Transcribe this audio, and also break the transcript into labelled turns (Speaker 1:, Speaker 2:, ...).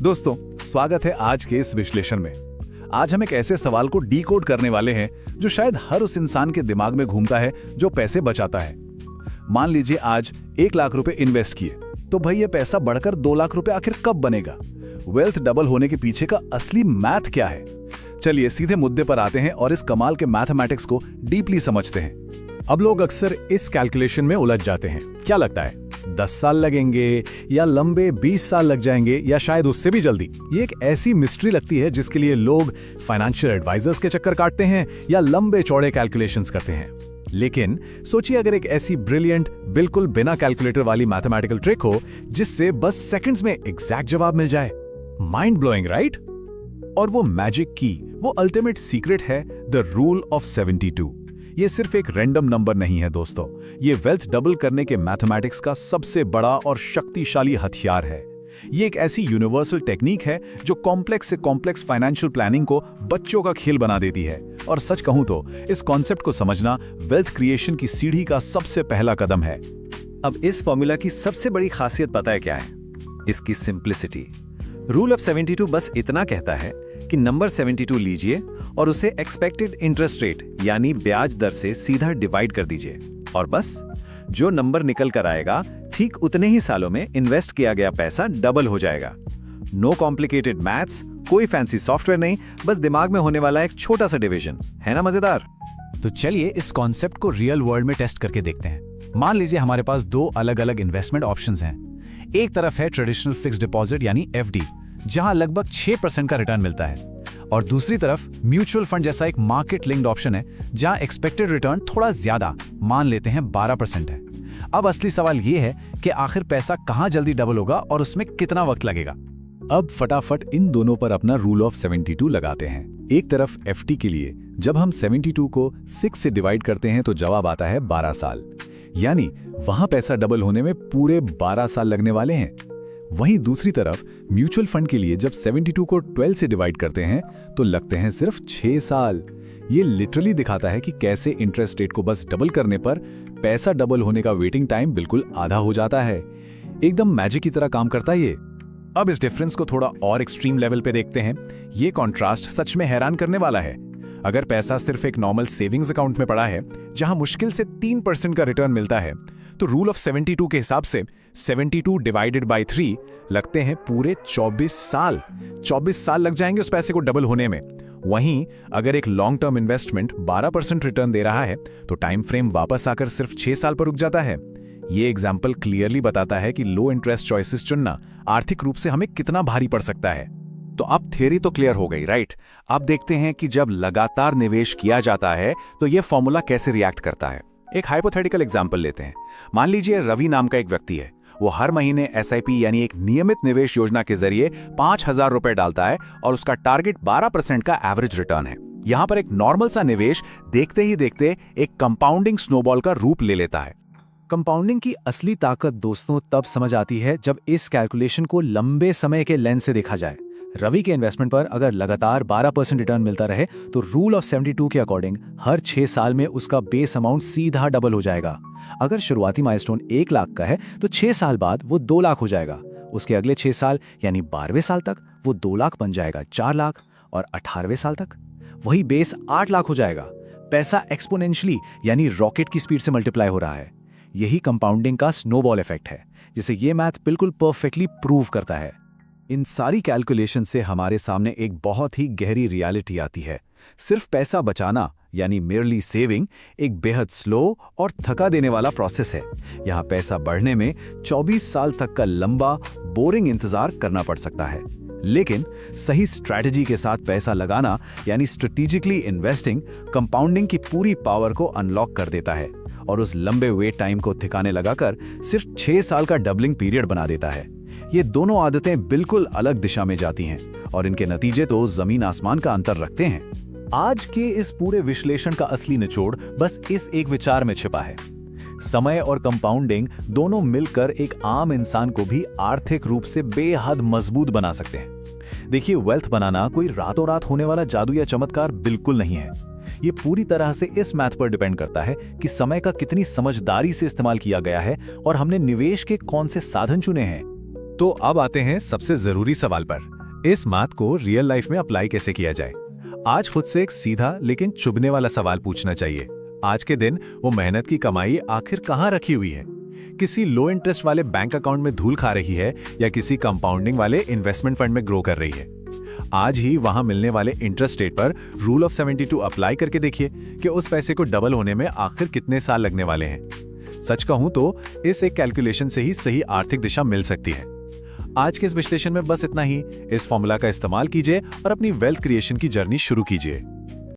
Speaker 1: दोस्तों, स्वागत है आज के इस विश्लेषण में। आज हम एक ऐसे सवाल को डीकोड करने वाले हैं जो शायद हर उस इंसान के दिमाग में घूमता है जो पैसे बचाता है। मान लीजिए आज 1 लाख रुपए इन्वेस्ट किए, तो भाई ये पैसा बढ़कर 2 लाख रुपए आखिर कब बनेगा? वेल्थ डबल होने के पीछे का असली मैथ क्या है? चलिए सीधे मुद्दे पर आते हैं और इस कमाल के मैथमेटिक्स को डीपली समझते हैं।
Speaker 2: अब लोग अक्सर इस कैलकुलेशन में उलझ जाते हैं। क्या लगता है, 10 साल लगेंगे या लंबे 20 साल लग जाएंगे या शायद उससे भी जल्दी? ये एक ऐसी मिस्ट्री लगती है जिसके लिए लोग फाइनेंशियल एडवाइजर्स के चक्कर काटते हैं या लंबे चौड़े कैलकुलेशंस करते हैं। लेकिन सोचिए अगर एक ऐसी ब्रिलियंट, बिल्कुल बिना कैलकुलेटर वाली मैथमेटिकल ट्रिक हो जिससे बस सेकंड्स में एग्जैक्ट जवाब मिल जाए। Mind blowing, right? और वो मैजिक की, वो अल्टीमेट सीक्रेट है द रूल ऑफ 72। ये सिर्फ एक रैंडम नंबर नहीं है दोस्तों, ये वेल्थ डबल करने के मैथमेटिक्स का सबसे बड़ा और शक्तिशाली हथियार है। ये एक ऐसी यूनिवर्सल टेक्निक है जो कॉम्प्लेक्स से कॉम्प्लेक्स फाइनेंशियल प्लानिंग को बच्चों का खेल बना देती है। और सच कहूं तो इस कॉन्सेप्ट को समझना वेल्थ क्रिएशन की सीढ़ी का सबसे पहला कदम है।
Speaker 3: अब इस फॉर्मूला की सबसे बड़ी खासियत पता है क्या है? इसकी सिंप्लिसिटी। रूल ऑफ 72 बस इतना कहता है कि नंबर 72 लीजिए और उसे एक्सपेक्टेड इंटरेस्ट रेट यानी ब्याज दर से सीधा डिवाइड कर दीजिए, और बस जो नंबर निकल कर आएगा ठीक उतने ही सालों में इन्वेस्ट किया गया पैसा डबल हो जाएगा। नो कॉम्प्लिकेटेड मैथ्स, कोई फैंसी सॉफ्टवेयर नहीं, बस दिमाग में होने वाला एक छोटा सा डिवीजन। है ना मजेदार?
Speaker 2: तो चलिए इस कॉन्सेप्ट को रियल वर्ल्ड में टेस्ट करके देखते हैं। मान लीजिए हमारे पास 2 अलग अलग इन्वेस्टमेंट ऑप्शंस हैं। एक तरफ है ट्रेडिशनल फिक्स्ड डिपॉजिट यानी FD, जहां लगभग 6% का रिटर्न मिलता है, और दूसरी तरफ म्यूचुअल फंड जैसा एक मार्केट लिंक्ड ऑप्शन है जहां एक्सपेक्टेड रिटर्न थोड़ा ज्यादा, मान लेते हैं 12% है। अब असली सवाल यह है कि आखिर पैसा कहां जल्दी डबल होगा और उसमें कितना वक्त लगेगा।
Speaker 1: अब फटाफट इन दोनों पर अपना रूल ऑफ 72 लगाते हैं। एक तरफ FD के लिए जब हम 72 को 6 से डिवाइड करते हैं तो जवाब आता है 12 साल, यानी वहां पैसा डबल होने में पूरे 12 साल लगने वाले हैं। वहीं दूसरी तरफ म्यूचुअल फंड के लिए जब 72 को 12 से डिवाइड करते हैं तो लगते हैं सिर्फ 6 साल। ये लिटरली दिखाता है कि कैसे इंटरेस्ट रेट को बस डबल करने पर पैसा डबल होने का वेटिंग टाइम बिल्कुल आधा हो जाता है। एकदम मैजिक की तरह काम करता है ये।
Speaker 2: अब इस डिफरेंस को थोड़ा और एक्सट्रीम लेवल पे देखते हैं। ये कॉन्ट्रास्ट सच में हैरान करने वाला है। अगर पैसा सिर्फ एक नॉर्मल सेविंग्स अकाउंट में पड़ा है जहां मुश्किल से 3% का रिटर्न मिलता है, तो रूल ऑफ 72 के हिसाब से 72 डिवाइडेड बाय 3 लगते हैं पूरे 24 साल। 24 साल लग जाएंगे उस पैसे को डबल होने में। वहीं अगर एक लॉन्ग टर्म इन्वेस्टमेंट 12% रिटर्न दे रहा है तो टाइम फ्रेम वापस आकर सिर्फ 6 साल पर रुक जाता है। ये एग्जाम्पल क्लियरली बताता है कि लो इंटरेस्ट चॉइसेस चुनना आर्थिक रूप से हमें कितना भारी पड़ सकता है।
Speaker 3: तो अब थ्योरी तो क्लियर हो गई, राइट? अब देखते हैं कि जब लगातार निवेश किया जाता है तो यह फॉर्मूला कैसे रिएक्ट करता है। एक हाइपोथेटिकल एग्जांपल लेते हैं। मान लीजिए रवि नाम का एक व्यक्ति है। वो हर महीने SIP यानी एक नियमित निवेश योजना के जरिए 5,000 रुपए डालता है और उसका टारगेट 12% का एवरेज रिटर्न है। यहां पर एक नॉर्मल सा निवेश देखते ही देखते एक कंपाउंडिंग स्नोबॉल का रूप ले लेता है।
Speaker 2: कंपाउंडिंग की असली ताकत दोस्तों तब समझ आती है जब इस कैलकुलेशन को लंबे समय के लेंस से देखा जाए। रवि के इन्वेस्टमेंट पर अगर लगातार 12% रिटर्न मिलता रहे तो रूल ऑफ 72 के अकॉर्डिंग हर 6 साल में उसका बेस अमाउंट सीधा डबल हो जाएगा। अगर शुरुआती माइलस्टोन 1 लाख का है तो 6 साल बाद वो 2 लाख हो जाएगा। उसके अगले 6 साल यानी 12वें साल तक वो 2 लाख बन जाएगा 4 लाख, और 18वें साल तक वही बेस 8 लाख हो जाएगा। पैसा एक्सपोनेंशियली यानी रॉकेट की स्पीड से मल्टीप्लाई हो रहा है। यही कंपाउंडिंग का स्नोबॉल इफेक्ट है जिसे ये मैथ बिल्कुल परफेक्टली प्रूव करता है।
Speaker 1: इन सारी कैलकुलेशन से हमारे सामने एक बहुत ही गहरी रियलिटी आती है। सिर्फ पैसा बचाना यानी मेयरली सेविंग एक बेहद स्लो और थका देने वाला प्रोसेस है। यहाँ पैसा बढ़ने में 24 साल तक का लंबा बोरिंग इंतजार करना पड़ सकता है, लेकिन सही स्ट्रैटेजी के साथ पैसा लगाना यानी स्ट्रेटेजिकली इन्वेस्टिंग कंपाउंडिंग की पूरी पावर को अनलॉक कर देता है और उस लंबे वेट टाइम को ठिकाने लगाकर सिर्फ 6 साल का डबलिंग पीरियड बना देता है। ये दोनों आदतें बिल्कुल अलग दिशा में जाती हैं और इनके नतीजे तो जमीन आसमान का अंतर रखते हैं। आज के इस पूरे विश्लेषण का असली निचोड़ बस इस एक विचार में छिपा है। समय और कंपाउंडिंग दोनों मिलकर एक आम इंसान को भी आर्थिक रूप से बेहद मजबूत बना सकते हैं। देखिए, वेल्थ बनाना कोई रातों रात होने वाला जादू या चमत्कार बिल्कुल नहीं है। ये पूरी तरह से इस मैथ पर डिपेंड करता है कि समय का कितनी समझदारी से इस्तेमाल किया गया है और हमने निवेश के कौन से साधन चुने हैं।
Speaker 2: तो अब आते हैं सबसे जरूरी सवाल पर, इस बात को रियल लाइफ में अप्लाई कैसे किया जाए। आज खुद से एक सीधा लेकिन चुभने वाला सवाल पूछना चाहिए। आज के दिन वो मेहनत की कमाई आखिर कहाँ रखी हुई है? किसी लो इंटरेस्ट वाले बैंक अकाउंट में धूल खा रही है या किसी कंपाउंडिंग वाले इन्वेस्टमेंट फंड में ग्रो कर रही है? आज ही वहां मिलने वाले इंटरेस्ट रेट पर रूल ऑफ 72 अप्लाई करके देखिए कि उस पैसे को डबल होने में आखिर कितने साल लगने वाले हैं। सच कहूं तो इस एक कैलकुलेशन से ही सही आर्थिक दिशा मिल सकती है। आज के इस विश्लेषण में बस इतना ही। इस फॉर्मूला का इस्तेमाल कीजिए और अपनी वेल्थ क्रिएशन की जर्नी शुरू कीजिए।